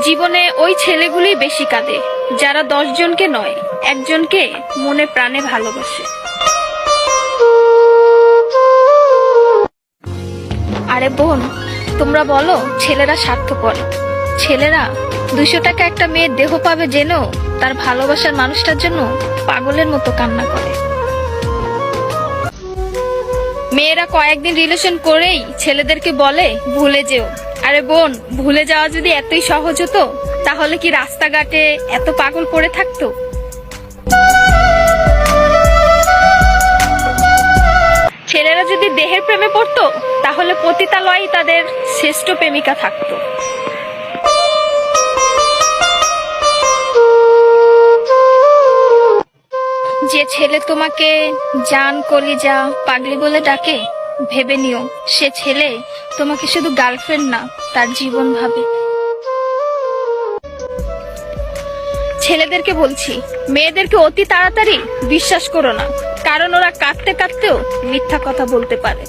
জীবনে ওই ছেলেগুলি বেশি কাঁদে যারা 10 জনকে নয়, একজনকে মনে প্রাণে ভালোবাসে। আরে বোন, তোমরা বলো ছেলেরা স্বার্থপর। ছেলেরা 200 টাকা একটা মেয়ের দেহ পাবে জেনেও তার ভালোবাসার মানুষটার জন্য পাগলের মতো কান্না করে। মেয়েরা কয়েকদিন রিলেশন করেই ছেলেদেরকে বলে ভুলে যেও। আরে বোন, ভুলে যাওয়া যদি এতই সহজ হতো তাহলে কি রাস্তাঘাটে এত পাগল পড়ে থাকতো? ছেলেরা যদি দেহের প্রেমে পড়তো তাহলে পতিতালয়েই তাদের শ্রেষ্ঠ প্রেমিকা থাকতো। যে ছেলে তোমাকে জান, কলিজা, পাগলি বলে ডাকে, ভেবে নিও সে ছেলে তোমাকে শুধু গার্লফ্রেন্ড না, তার জীবন ভাবে। ছেলেদেরকে বলছি, মেয়েদেরকে অতি তাড়াতাড়ি বিশ্বাস করো না, কারণ ওরা কাঁদতে কাঁদতেও মিথ্যা কথা বলতে পারে।